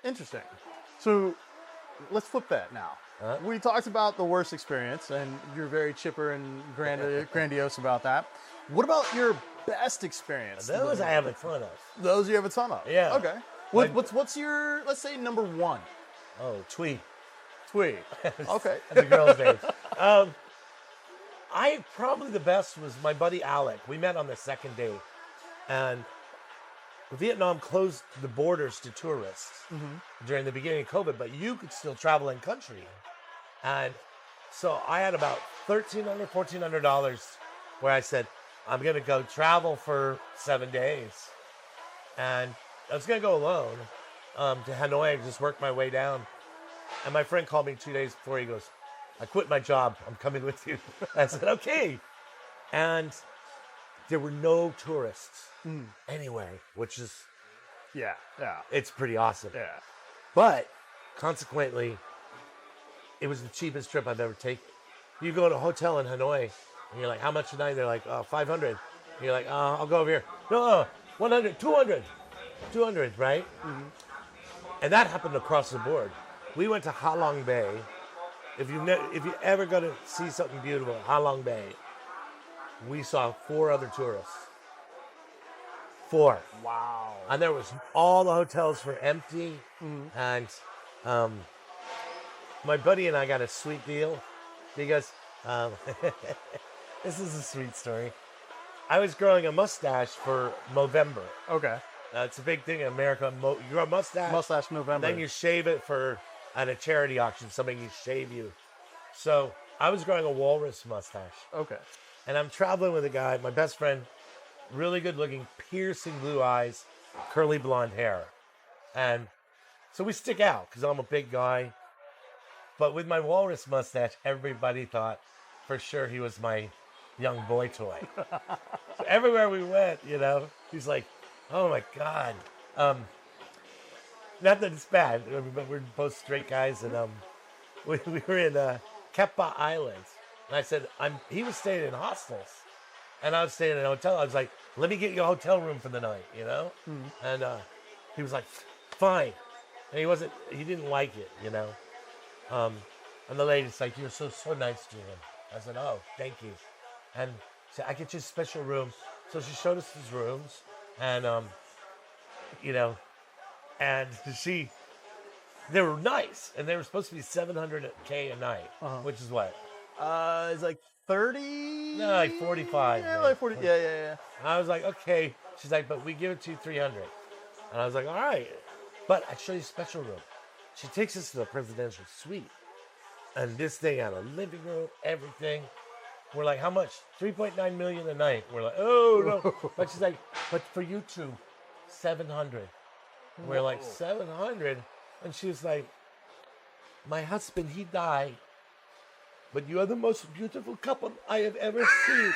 Interesting. So let's flip that now. We talked about the worst experience, and you're very chipper and grandiose about that. What about your best experience? Those I have a ton of. Those you have a ton of. Yeah. Okay. What's your, let's say, number one? Oh, Twee. Twee. Okay. That's a girl's name. Probably the best was my buddy Alec. We met on the second date, and Vietnam closed the borders to tourists during the beginning of COVID, but you could still travel in country. And so I had about $1,300, $1,400 where I said, I'm going to go travel for 7 days. And I was going to go alone to Hanoi and just work my way down. And my friend called me 2 days before. He goes, I quit my job. I'm coming with you. I said, okay. And there were no tourists anyway, which is, it's pretty awesome. Yeah. But consequently, it was the cheapest trip I've ever taken. You go to a hotel in Hanoi, and you're like, how much a night? They're like, 500. And you're like, I'll go over here. No, 100, 200, right? And that happened across the board. We went to Ha Long Bay. If you ever go to see something beautiful, Ha Long Bay, we saw 4 other tourists. 4. Wow. And there was, all the hotels were empty. And my buddy and I got a sweet deal because this is a sweet story. I was growing a mustache for Movember. Okay. It's a big thing in America. You grow a mustache. Mustache November. Then you shave it at a charity auction. Somebody can shave you. So I was growing a walrus mustache. Okay. And I'm traveling with a guy, my best friend, really good looking, piercing blue eyes, curly blonde hair. And so we stick out because I'm a big guy. But with my walrus mustache, everybody thought for sure he was my young boy toy. So everywhere we went, he's like, oh my God. Not that it's bad, but we're both straight guys. And we were in Kepa Islands. And I said, he was staying in hostels. And I was staying in a hotel. I was like, let me get you a hotel room for the night, And he was like, fine. And he didn't like it, And the lady's like, you're so nice to him. I said, oh, thank you. And she said, I get you a special room. So she showed us his rooms. And, and they were nice. And they were supposed to be $700K a night, which is what? It's like 30? No, like 45. Yeah, like 40. Yeah. I was like, okay. She's like, but we give it to you 300. And I was like, all right. But I'd show you a special room. She takes us to the presidential suite. And this thing had a living room, everything. We're like, how much? 3.9 million a night. We're like, oh, no. But she's like, but for you two, 700. We're like, 700? And she was like, my husband, he died. But you are the most beautiful couple I have ever seen.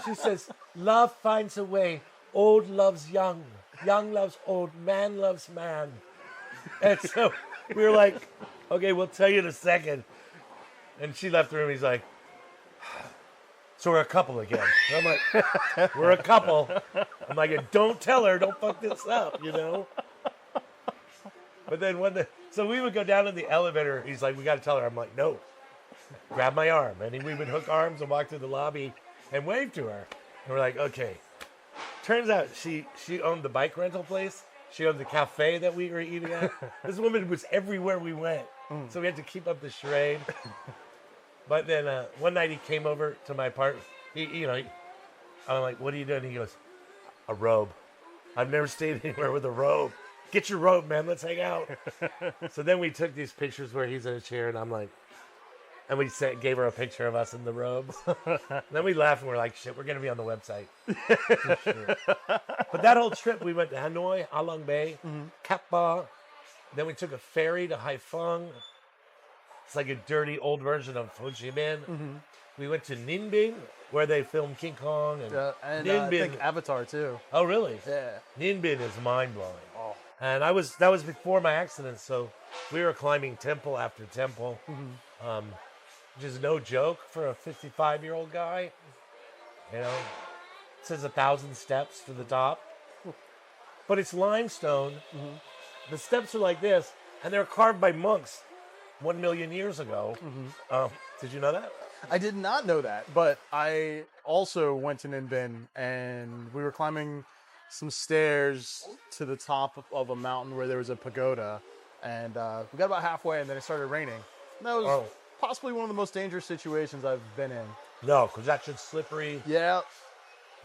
She says, love finds a way. Old loves young. Young loves old. Man loves man. And so we were like, okay, we'll tell you in a second. And she left the room. He's like, so we're a couple again. And I'm like, we're a couple. I'm like, don't tell her. Don't fuck this up, But then so we would go down in the elevator. He's like, we got to tell her. I'm like, no. Grab my arm. And we would hook arms and walk through the lobby and wave to her. And we're like, okay. Turns out she owned the bike rental place. She owned the cafe that we were eating at. This woman was everywhere we went. So we had to keep up the charade. But then one night he came over to my apartment. I'm like, what are you doing? He goes, a robe. I've never stayed anywhere with a robe. Get your robe, man. Let's hang out. So then we took these pictures where he's in a chair, and I'm like, and we gave her a picture of us in the robes. Then we laughed and we're like, shit, we're going to be on the website. Sure. But that whole trip, we went to Hanoi, Ha Long Bay, Cap Ba. Then we took a ferry to Haiphong. It's like a dirty old version of Ho Chi Minh. We went to Ninh Bình, where they filmed King Kong. And I think Avatar, too. Oh, really? Yeah. Ninh Bình is mind-blowing. Oh. And that was before my accident, so we were climbing temple after temple. Which is no joke for a 55-year-old guy. It says 1,000 steps to the top. But it's limestone, the steps are like this, and they're carved by monks 1 million years ago. Did you know that? I did not know that, but I also went to Ninh Bình, and we were climbing some stairs to the top of a mountain where there was a pagoda, and we got about halfway, and then it started raining. And that was possibly one of the most dangerous situations I've been in. No, because that's just slippery. Yeah,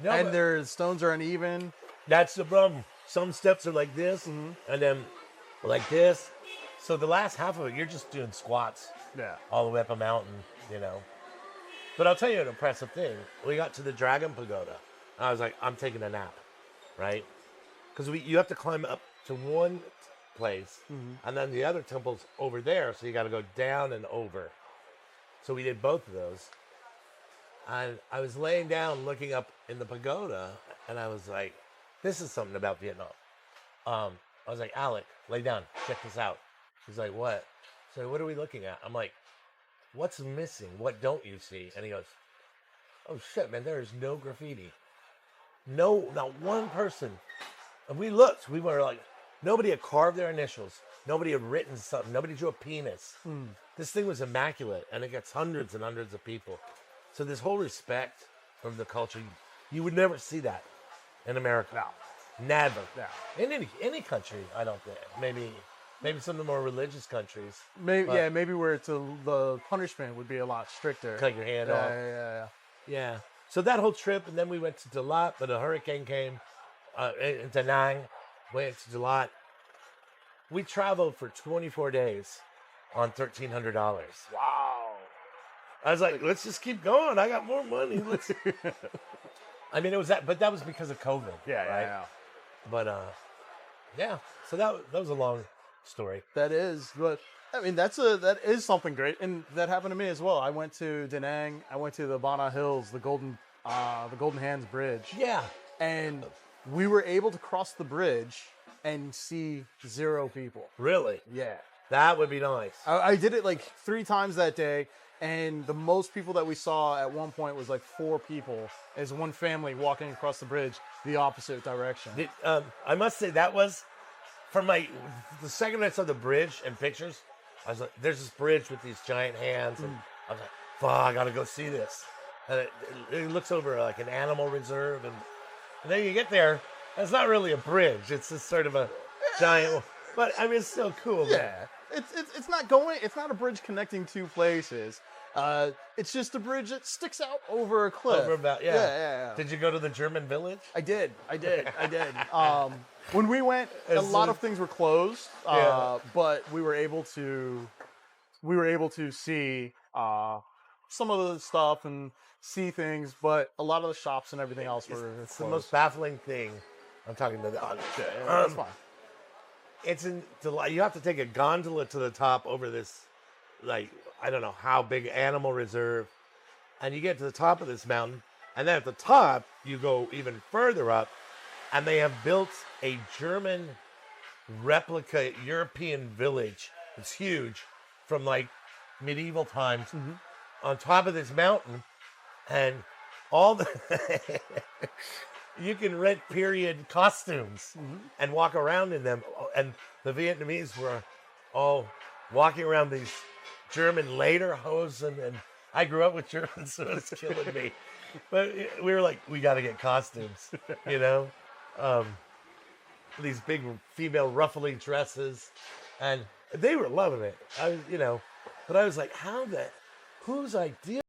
No, and but their stones are uneven. that's the problem. Some steps are like this, and then like this. So the last half of it, you're just doing squats Yeah. all the way up a mountain, you know. But I'll tell you an impressive thing. We got to the Dragon Pagoda, and I was like, I'm taking a nap, right? Because you have to climb up to one place, and then the other temple's over there, so you got to go down and over. So we did both of those. And I was laying down looking up in the pagoda, and I was like, this is something about Vietnam. I was like, Alec, lay down, check this out. She's like, what? So what are we looking at? I'm like, what's missing? What don't you see? And he goes, oh shit, man, there is no graffiti. No, not one person. And we looked, we were like, nobody had carved their initials. Nobody had written something. Nobody drew a penis. This thing was immaculate, and it gets hundreds and hundreds of people. So this whole respect from the culture, you would never see that in America. No. Never. No. In any country, I don't think. Maybe some of the more religious countries. Maybe where the punishment would be a lot stricter. Cut your hand off. Yeah. So that whole trip, and then we went to Dalat, but a hurricane came. In Da Nang, went to Dalat. We traveled for 24 days on $1,300. Wow. I was like, let's just keep going. I got more money. Let's. I mean, it was that, but that was because of COVID. Yeah. But yeah. So that was a long story. That is, but I mean, that is something great, and that happened to me as well. I went to Da Nang. I went to the Bana Hills, the Golden Hands Bridge. Yeah. And we were able to cross the bridge and see 0 people. Really? Yeah. That would be nice. I did it like 3 times that day, and the most people that we saw at one point was like 4 people as one family walking across the bridge the opposite direction. I must say that was, the second I saw the bridge and pictures, I was like, there's this bridge with these giant hands, and I was like, fuck, I gotta go see this. And it looks over like an animal reserve, and then you get there, and it's not really a bridge, it's just sort of a giant, but I mean, it's still cool. Yeah. It's not a bridge connecting 2 places. It's just a bridge that sticks out over a cliff. Yeah. Did you go to the German village? I did. When we went, a lot of things were closed, but we were able to see some of the stuff and see things, but a lot of the shops and everything else were closed. It's the most baffling thing. I'm talking to the That's fine. It's you have to take a gondola to the top over this, like, I don't know how big animal reserve, and you get to the top of this mountain, and then at the top you go even further up, and they have built a German replica European village. It's huge, from like medieval times, on top of this mountain, and all the you can rent period costumes and walk around in them. And the Vietnamese were all walking around these German lederhosen, and I grew up with Germans, so it's killing me. But we were like, we got to get costumes, you know? These big female ruffling dresses, and they were loving it. But I was like, whose idea